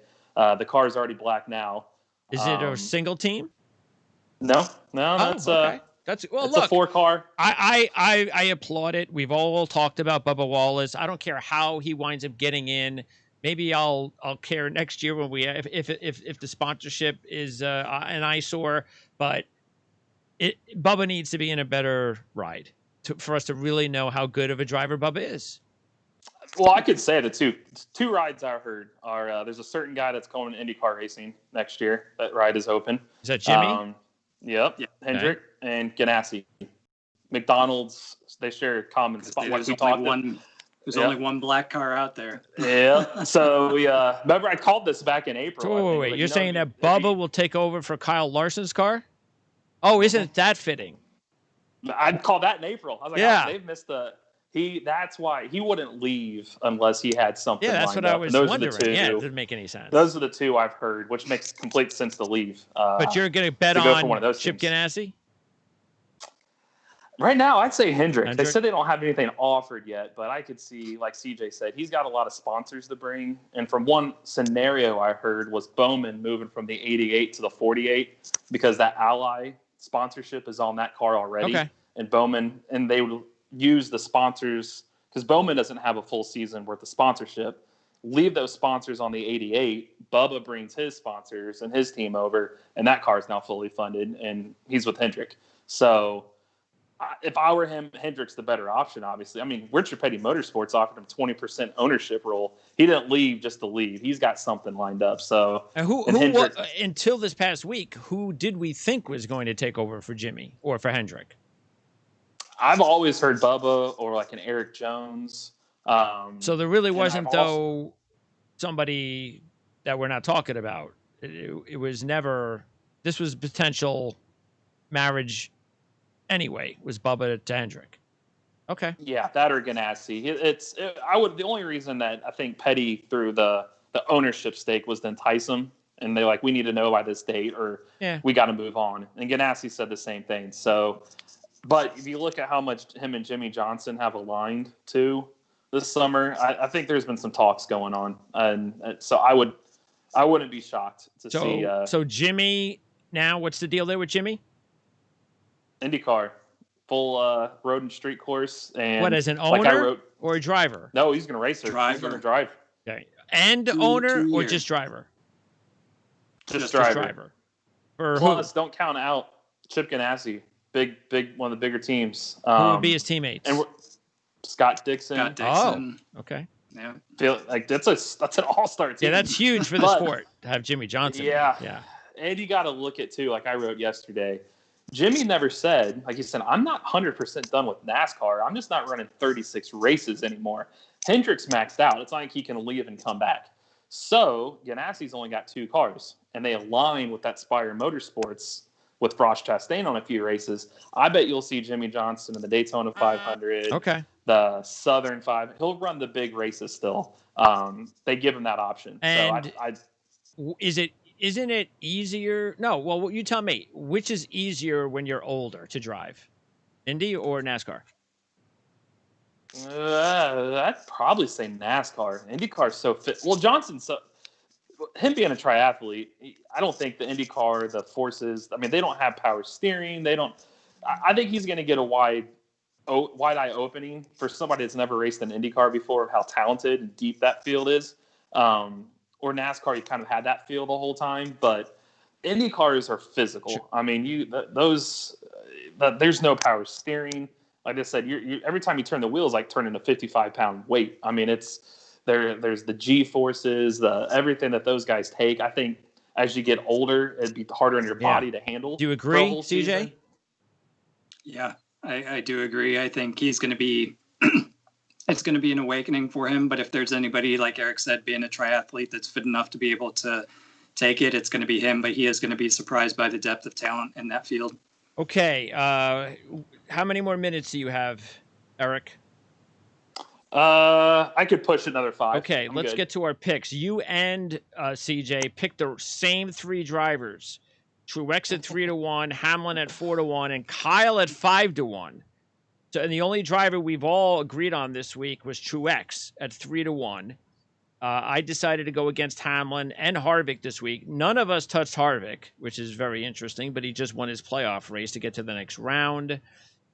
car is already black now. Is it a single team? No, that's okay. It's a 4-car. I applaud it. We've all talked about Bubba Wallace. I don't care how he winds up getting in. Maybe I'll care next year when if the sponsorship is an eyesore. But Bubba needs to be in a better ride for us to really know how good of a driver Bubba is. Well, I could say the two rides I heard are there's a certain guy that's going to IndyCar racing next year. That ride is open. Is that Jimmy? Yep. Hendrick and Ganassi. McDonald's, they share a common spot. There's only one black car out there. Yeah. So we remember I called this back in April. Wait. You're saying that Bubba will take over for Kyle Larson's car? Oh, isn't that fitting? I'd call that in April. I was like, they've missed that's why he wouldn't leave unless he had something. Yeah, that's what I was wondering. Yeah, it doesn't make any sense. Those are the 2 I've heard, which makes complete sense to leave. But you're going to bet on Chip Ganassi? Right now, I'd say Hendrick. They said they don't have anything offered yet, but I could see, like CJ said, he's got a lot of sponsors to bring. And from one scenario I heard was Bowman moving from the 88 to the 48 because that Ally sponsorship is on that car already. Okay. And they would use the sponsors because Bowman doesn't have a full season worth of sponsorship. Leave those sponsors on the 88. Bubba brings his sponsors and his team over, and that car is now fully funded, and he's with Hendrick. So if I were him, Hendrick's the better option, obviously. I mean, Richard Petty Motorsports offered him 20% ownership role. He didn't leave just to leave. He's got something lined up. So, until this past week, who did we think was going to take over for Jimmy or for Hendrick? I've always heard Bubba or like an Eric Jones. So there really wasn't, somebody that we're not talking about. It was never. This was potential marriage. Anyway, was Bubba to Hendrick. Okay. Yeah, that or Ganassi. The only reason that I think Petty threw the ownership stake was to entice him, and they're like, we need to know by this date, or we got to move on. And Ganassi said the same thing. So, but if you look at how much him and Jimmy Johnson have aligned to this summer, I think there's been some talks going on, and so I wouldn't be shocked to see. So Jimmy, now what's the deal there with Jimmy? IndyCar, full road and street course, and what, as an owner or a driver? No, he's going to race her. Driver. He's going to drive. Okay, and owner or just driver? Just driver. Plus, don't count out Chip Ganassi, big one of the bigger teams. Who would be his teammates? And Scott Dixon. Scott Dixon. Oh, okay. Yeah. Feel like that's an all-star team. Yeah, that's huge for the sport to have Jimmy Johnson. Yeah. Yeah. And you got to look at, too, like I wrote yesterday, Jimmy never said, like he said, I'm not 100% done with NASCAR. I'm just not running 36 races anymore. Hendrick's maxed out. It's not like he can leave and come back. So Ganassi's only got 2 cars, and they align with that Spire Motorsports with Frost Chastain on a few races. I bet you'll see Jimmy Johnson in the Daytona 500, Okay. the Southern 5. He'll run the big races still. They give him that option. And so isn't it easier? No, well, you tell me. Which is easier when you're older to drive, Indy or NASCAR? I'd probably say NASCAR. IndyCar's so fit. Well, him being a triathlete, I don't think the IndyCar, the forces, I mean, they don't have power steering. I think he's going to get a wide-eye opening for somebody that's never raced an IndyCar before of how talented and deep that field is. Or NASCAR, you kind of had that feel the whole time, but IndyCars are physical. Sure. I mean, there's no power steering. Like I said, you every time you turn the wheels, like turning a 55-pound weight. I mean, there's the G forces, everything that those guys take. I think as you get older, it'd be harder on your body to handle. Do you agree, CJ? Season. Yeah, I do agree. I think he's going to be. It's going to be an awakening for him. But if there's anybody, like Eric said, being a triathlete that's fit enough to be able to take it, it's going to be him. But he is going to be surprised by the depth of talent in that field. Okay. How many more minutes do you have, Eric? I could push another 5. Okay, let's get to our picks. You and CJ picked the same 3 drivers. Truex at 3-1, Hamlin at 4-1, and Kyle at 5-1. So, and the only driver we've all agreed on this week was Truex at 3-1. I decided to go against Hamlin and Harvick this week. None of us touched Harvick, which is very interesting, but he just won his playoff race to get to the next round.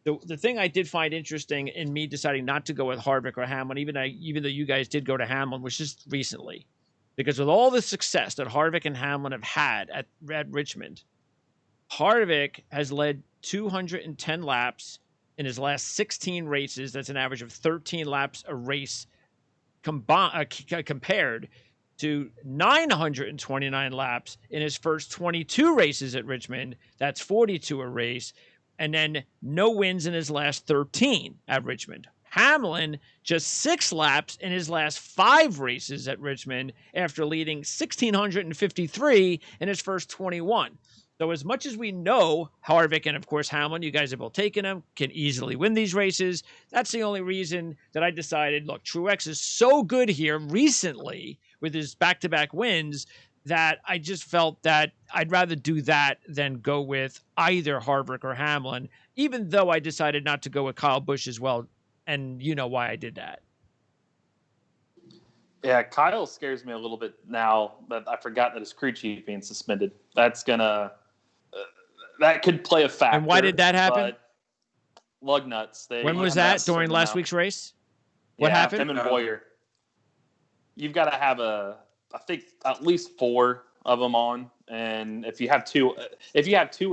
The thing I did find interesting in me deciding not to go with Harvick or Hamlin, even though you guys did go to Hamlin, was just recently. Because with all the success that Harvick and Hamlin have had at Richmond, Harvick has led 210 laps in his last 16 races. That's an average of 13 laps a race compared to 929 laps in his first 22 races at Richmond. That's 42 a race. And then no wins in his last 13 at Richmond. Hamlin, just 6 laps in his last 5 races at Richmond after leading 1,653 in his first 21. So as much as we know Harvick and, of course, Hamlin, you guys have both taken him, can easily win these races. That's the only reason that I decided, look, Truex is so good here recently with his back-to-back wins that I just felt that I'd rather do that than go with either Harvick or Hamlin, even though I decided not to go with Kyle Busch as well. And you know why I did that. Yeah, Kyle scares me a little bit now that I forgot that his crew chief being suspended. That's gonna that could play a factor. And why did that happen? Lug nuts. When was that? During last week's race? What happened? Him and Boyer. You've got to have I think at least 4 of them on, and if you have 2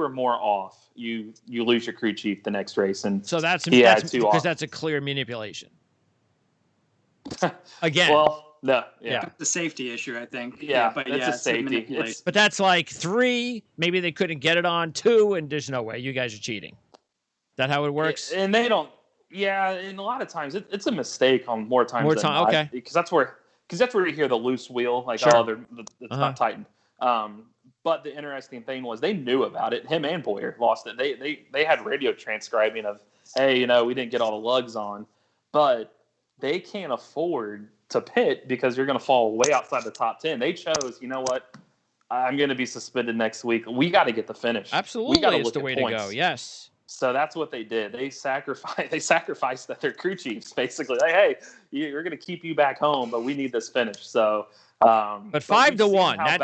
or more off, you lose your crew chief the next race. And so that's because off. That's a clear manipulation. Again. Well, no, yeah. The safety issue, I think. But it's a safety. But that's like 3. Maybe they couldn't get it on 2, and there's no way. You guys are cheating. Is that how it works? And they don't. Yeah, and a lot of times it's a mistake on more times than not. Okay. Because that's where you hear the loose wheel, like, sure. It's not tightened. But the interesting thing was they knew about it. Him and Boyer lost it. They had radio transcribing of, hey, we didn't get all the lugs on, but they can't afford to pit because you're going to fall way outside the top 10. They chose, you know what? I'm going to be suspended next week. We got to get the finish. Absolutely, we got to it's look the at way points. to go. Yes. So that's what they did. They sacrificed their crew chiefs, basically. Like, hey, we're going to keep you back home, but we need this finish. So, but 5-1.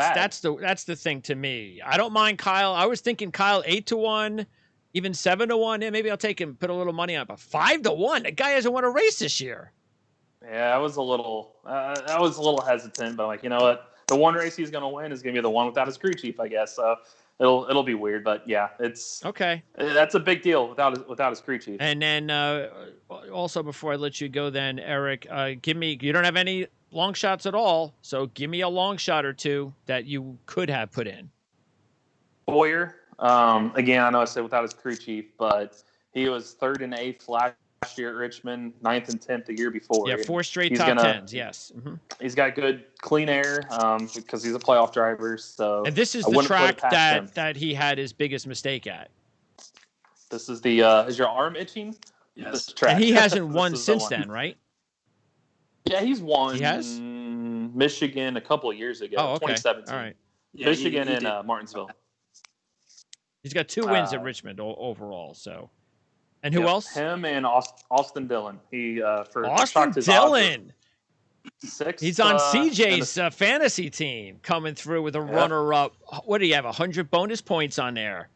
That's the thing to me. I don't mind Kyle. I was thinking Kyle 8-1, even 7-1. Yeah, maybe I'll take him, put a little money on. But 5-1, the guy hasn't won a race this year. Yeah, I was a little hesitant, but I'm like, you know what? The one race he's going to win is going to be the one without his crew chief, I guess. So it'll be weird, but yeah, Okay. that's a big deal without his crew chief. And then also before I let you go, then Eric, you don't have any long shots at all, so give me a long shot or two that you could have put in. Boyer, again, I know I said without his crew chief, but he was 3rd and 8th last year at Richmond, 9th and 10th the year before. Yeah, 4 straight top 10s. Yes. Mm-hmm. He's got good clean air because he's a playoff driver. So, and this is the track that he had his biggest mistake at. This is the is your arm itching? Yes. This track. And he hasn't won since then, right? Yeah, he's won. He has? Michigan a couple of years ago, 2017. All right. Yeah, Michigan and Martinsville. He's got 2 wins at Richmond overall. So, and who else? Him and Austin Dillon. He Austin Dillon. 6th. He's on CJ's fantasy team, coming through with a runner-up. What do you have? 100 bonus points on there.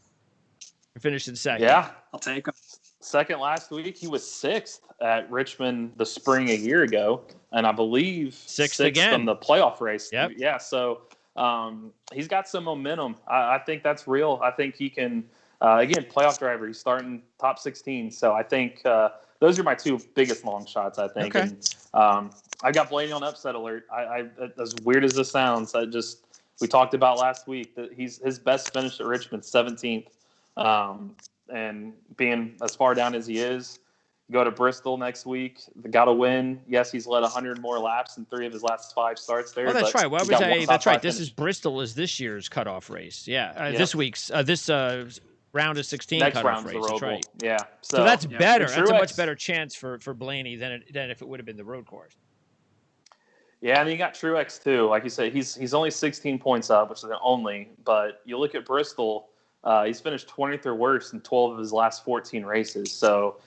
Finishing second. Yeah, I'll take him. Second last week. He was 6th at Richmond the spring a year ago, and I believe 6th again from the playoff race. Yep. Yeah. So he's got some momentum. I think that's real. I think he can. Again, playoff driver. He's starting top 16. So I think those are my 2 biggest long shots. I think. Okay. And, I got Blaney on upset alert. As weird as this sounds, we talked about last week that his best finish at Richmond 17th. And being as far down as he is, go to Bristol next week. They got to win. Yes, he's led 100 more laps in 3 of his last 5 starts there. Oh, that's right. Why was that's right. This is Bristol is this year's cutoff race. Yeah, this week's this round of 16 next cutoff race. That's right. Yeah. So that's better. That's a much better chance for Blaney than if it would have been the road course. Yeah, and you got Truex too. Like you said, he's only 16 points up, which is the only. But you look at Bristol. He's finished 20th or worse in 12 of his last 14 races. So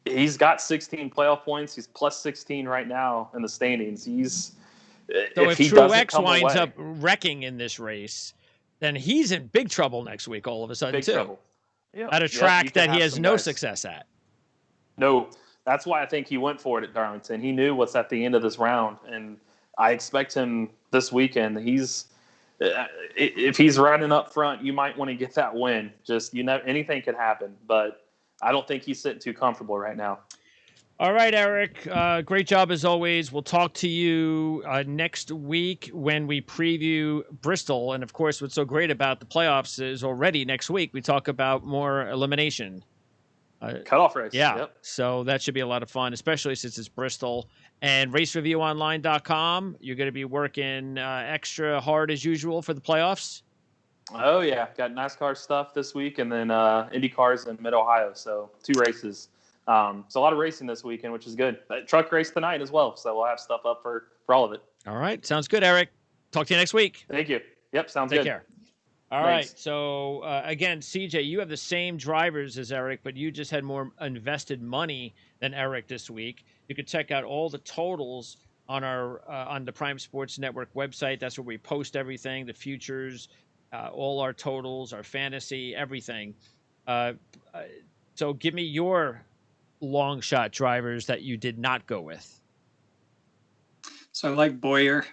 he's got 16 playoff points. He's plus 16 right now in the standings. If Truex winds up wrecking in this race, then he's in big trouble next week all of a sudden, too. Trouble. Yep. At a track that he has no success at. No, that's why I think he went for it at Darlington. He knew what's at the end of this round, and I expect him this weekend. If he's running up front, you might want to get that win. Just anything could happen, but I don't think he's sitting too comfortable right now. All right, Eric. Great job as always. We'll talk to you next week when we preview Bristol, and of course, what's so great about the playoffs is already next week we talk about more elimination. Cutoff race. Yeah. Yep. So that should be a lot of fun, especially since it's Bristol. And racereviewonline.com, you're going to be working extra hard as usual for the playoffs? Oh, yeah. Got NASCAR stuff this week and then Indy cars in Mid-Ohio. So 2 races. So a lot of racing this weekend, which is good. Truck race tonight as well. So we'll have stuff up for all of it. All right. Sounds good, Eric. Talk to you next week. Thank you. Yep. Sounds good. Take care. All right. So, again, CJ, you have the same drivers as Eric, but you just had more invested money than Eric this week. You can check out all the totals on our on the Prime Sports Network website. That's where we post everything, the futures, all our totals, our fantasy, everything. So give me your long shot drivers that you did not go with. So I like Boyer.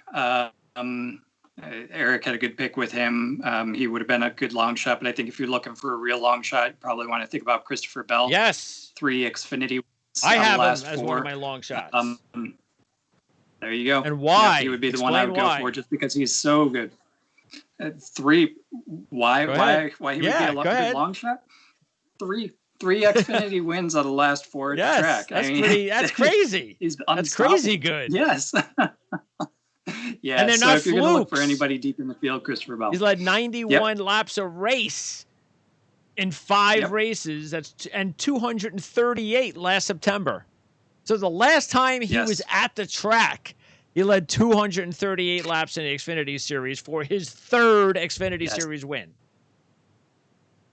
Eric had a good pick with him. He would have been a good long shot, but I think if you're looking for a real long shot, you probably want to think about Christopher Bell. Yes. 3 Xfinity. I have him as 4. One of my long shots. There you go. And why? Yeah, he would be the one I would go for just because he's so good. 3. Why he would be a good long shot? 3 Xfinity wins out of the last 4 at the track. That's crazy. That's crazy good. Yes. Yeah, and they're so not if you're going to look for anybody deep in the field, Christopher Bell. He's led 91 laps a race in 5 races. And 238 last September. So the last time he was at the track, he led 238 laps in the Xfinity Series for his 3rd Xfinity Series win.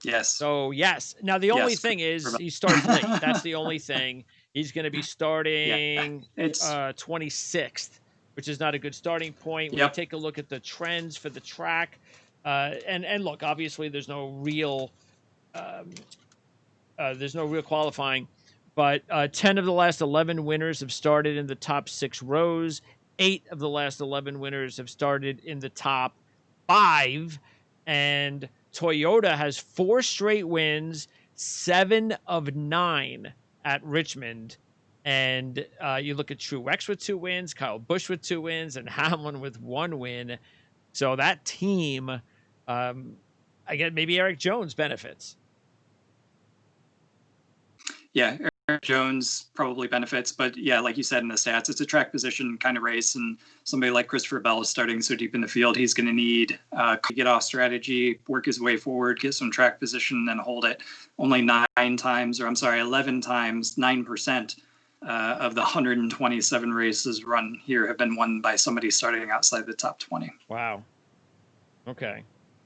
Yes. So, yes. Now, the only thing is he starts late. That's the only thing. He's going to be starting 26th. Which is not a good starting point. When you take a look at the trends for the track, and look, obviously there's no real qualifying, but 10 of the last 11 winners have started in the top 6 rows. 8 of the last 11 winners have started in the top 5, and Toyota has 4 straight wins, 7 of 9 at Richmond. And you look at Truex with 2 wins, Kyle Busch with 2 wins, and Hamlin with 1 win. So that team, I get maybe Eric Jones benefits. Yeah, Eric Jones probably benefits, but yeah, like you said in the stats, it's a track position kind of race, and somebody like Christopher Bell is starting so deep in the field, he's going to need to get off strategy, work his way forward, get some track position, and hold it. Only 11 times, 9% of the 127 races run here have been won by somebody starting outside the top 20. Wow. Okay.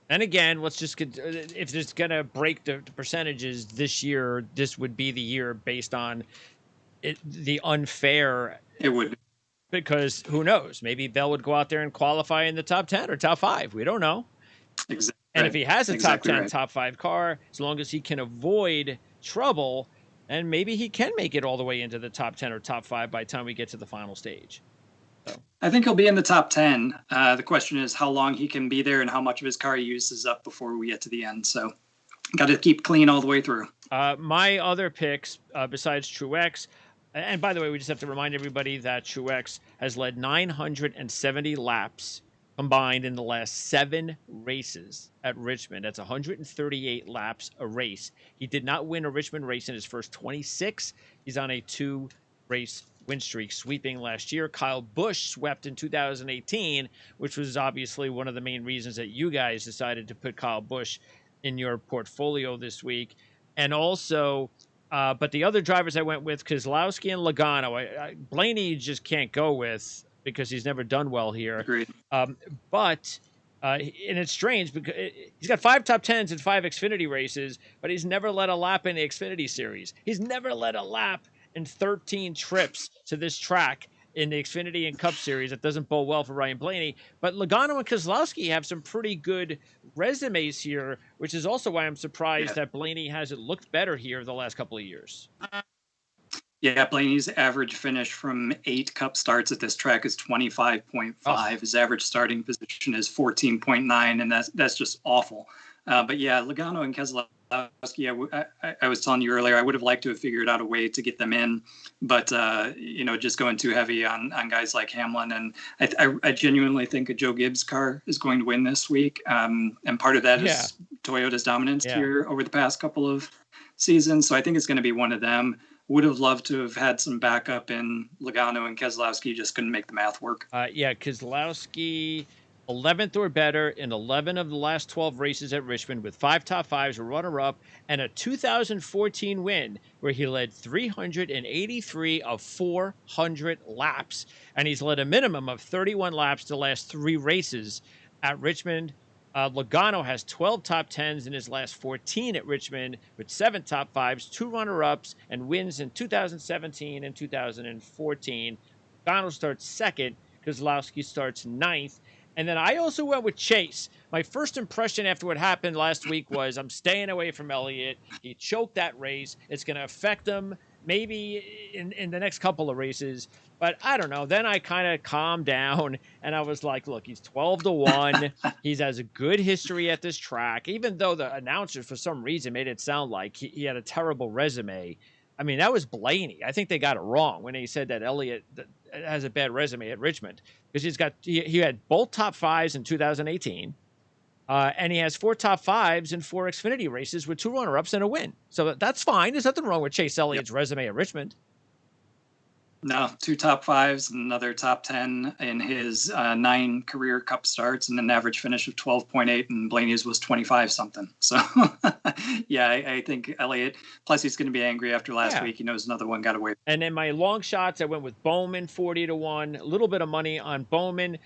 And again, let's just get, if it's going to break the percentages this year, this would be the year based on the unfair. It would. Because who knows? Maybe Bell would go out there and qualify in the top 10 or top 5. We don't know. Exactly. And if he has a top 10, right. top 5 car, as long as he can avoid trouble, and maybe he can make it all the way into the top 10 or top 5 by the time we get to the final stage. So. I think he'll be in the top 10. The question is how long he can be there and how much of his car he uses up before we get to the end. So got to keep clean all the way through. My other picks, besides Truex, and by the way, we just have to remind everybody that Truex has led 970 laps combined in the last 7 races at Richmond. That's 138 laps a race. He did not win a Richmond race in his first 26. He's on a 2-race win streak, sweeping last year. Kyle Busch swept in 2018, which was obviously one of the main reasons that you guys decided to put Kyle Busch in your portfolio this week. And also, but the other drivers I went with, Keselowski and Logano, Blaney just can't go with because he's never done well here. Agreed. And it's strange because he's got 5 top 10s in 5 Xfinity races, but he's never led a lap in the Xfinity series. He's never led a lap in 13 trips to this track in the Xfinity and Cup Series. That doesn't bode well for Ryan Blaney. But Logano and Keselowski have some pretty good resumes here, which is also why I'm surprised that Blaney hasn't looked better here the last couple of years. Yeah, Blaney's average finish from 8 Cup starts at this track is 25.5. Oh. His average starting position is 14.9, and that's just awful. But yeah, Logano and Keselowski, I was telling you earlier, I would have liked to have figured out a way to get them in, but just going too heavy on guys like Hamlin. And I genuinely think a Joe Gibbs car is going to win this week. And part of that is Toyota's dominance here over the past couple of seasons. So I think it's going to be one of them. Would have loved to have had some backup in Logano and Keselowski, just couldn't make the math work. Keselowski 11th or better in 11 of the last 12 races at Richmond with 5 top 5s, a runner-up, and a 2014 win where he led 383 of 400 laps. And he's led a minimum of 31 laps the last 3 races at Richmond. Logano has 12 top 10s in his last 14 at Richmond with 7 top 5s, 2 runner-ups, and wins in 2017 and 2014. Logano starts 2nd. Keselowski starts 9th. And then I also went with Chase. My first impression after what happened last week was I'm staying away from Elliot. He choked that race. It's going to affect him maybe in the next couple of races. But I don't know. Then I kind of calmed down and I was like, look, he's 12-1. He has a good history at this track, even though the announcers for some reason made it sound like he had a terrible resume. I mean, that was Blaney. I think they got it wrong when they said that Elliot has a bad resume at Richmond because he had both top 5s in 2018. And he has 4 top 5s in 4 Xfinity races with 2 runner-ups and a win. So that's fine. There's nothing wrong with Chase Elliott's resume at Richmond. No, 2 top 5s, another top 10 in his 9 career Cup starts, and an average finish of 12.8, and Blaney's was 25-something. So, I think Elliott, plus he's going to be angry after last week. He knows another one got away. And then my long shots, I went with Bowman, 40-1, a little bit of money on Bowman.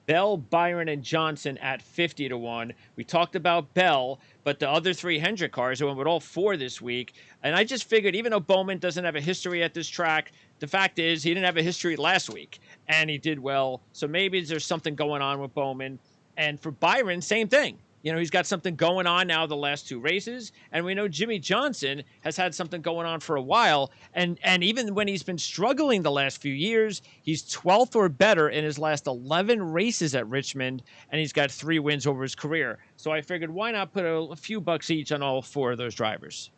Bell, Byron, and Johnson at 50-1. We talked about Bell, but the other 3 Hendrick cars, I went with all 4 this week. And I just figured, even though Bowman doesn't have a history at this track, the fact is he didn't have a history last week, and he did well. So maybe there's something going on with Bowman. And for Byron, same thing. You know, he's got something going on now the last 2 races, and we know Jimmy Johnson has had something going on for a while, and even when he's been struggling the last few years, he's 12th or better in his last 11 races at Richmond, and he's got 3 wins over his career. So I figured, why not put a few bucks each on all 4 of those drivers?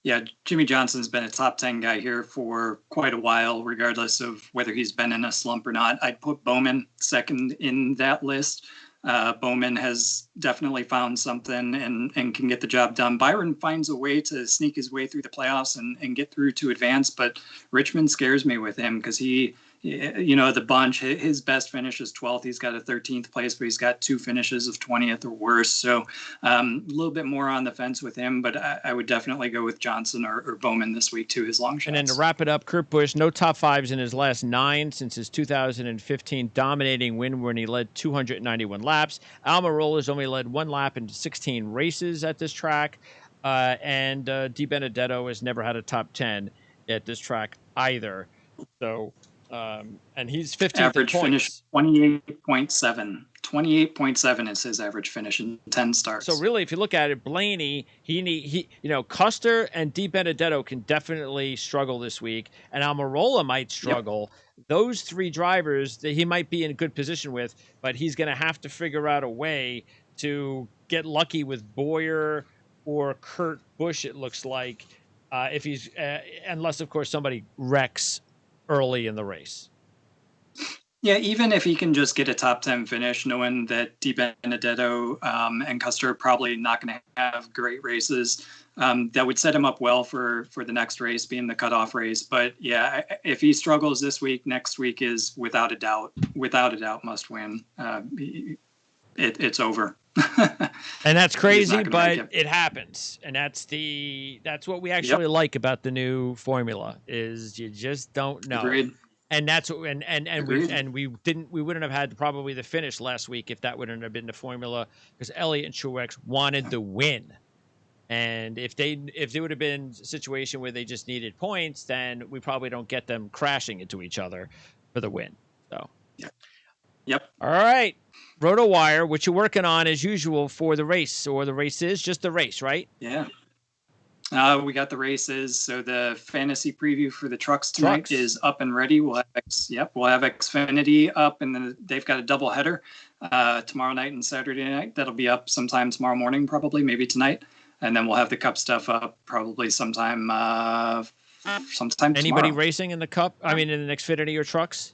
Yeah, Jimmy Johnson's been a top 10 guy here for quite a while, regardless of whether he's been in a slump or not. I'd put Bowman second in that list. Bowman has definitely found something and can get the job done. Byron finds a way to sneak his way through the playoffs and get through to advance, but Richmond scares me with him because he, you know, the bunch, his best finish is 12th. He's got a 13th place, but he's got 2 finishes of 20th or worse. So a little bit more on the fence with him, but I would definitely go with Johnson or Bowman this week too, his long shots. And then to wrap it up, Kurt Busch, no top 5s in his last 9 since his 2015 dominating win when he led 291 laps. Almirola's only led 1 lap in 16 races at this track. And Di Benedetto has never had a top 10 at this track either. So, and he's 15th average in finish 28.7. 28.7 is his average finish in 10 starts. So really, if you look at it, Blaney, he you know, Custer and Di Benedetto can definitely struggle this week, and Almirola might struggle. Yep. Those 3 drivers that he might be in a good position with, but he's going to have to figure out a way to get lucky with Boyer or Kurt Busch, it looks like, if he's unless of course somebody wrecks early in the race. Yeah, even if he can just get a top 10 finish, knowing that Di Benedetto and Custer are probably not going to have great races, that would set him up well for the next race, being the cutoff race. But yeah, if he struggles this week, next week is without a doubt must win. It's over. And that's crazy, but it happens. And that's what we actually like about the new formula is you just don't know. Agreed. And that's we wouldn't have had probably the finish last week if that wouldn't have been the formula, because Elliot and Truex wanted the win. And if they would have been a situation where they just needed points, then we probably don't get them crashing into each other for the win. So Yep. All right. RotoWire, what you working on as usual for the race, or the race is just the race, right? Yeah. We got the races. So the fantasy preview for the trucks tonight is up and ready. We'll have Xfinity up, and then they've got a double header tomorrow night and Saturday night. That'll be up sometime tomorrow morning, probably, maybe tonight. And then we'll have the Cup stuff up probably sometime Anybody tomorrow. racing in the Cup? I mean, in the Xfinity or trucks?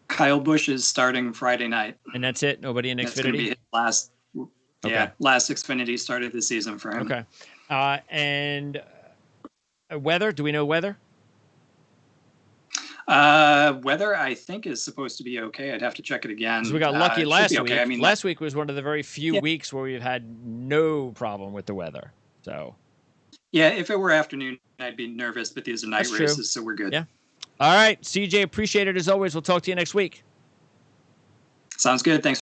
Kyle Busch is starting Friday night. And that's it? Nobody in Xfinity? That's going to be his last Xfinity start of the season for him. Okay. And weather? Do we know weather? Weather, I think, is supposed to be okay. I'd have to check it again. So we got lucky last week. Okay. I mean, last week was one of the very few weeks where we've had no problem with the weather. So, yeah, if it were afternoon, I'd be nervous, but these are night races, so we're good. Yeah. All right, CJ, appreciate it as always. We'll talk to you next week. Sounds good. Thanks.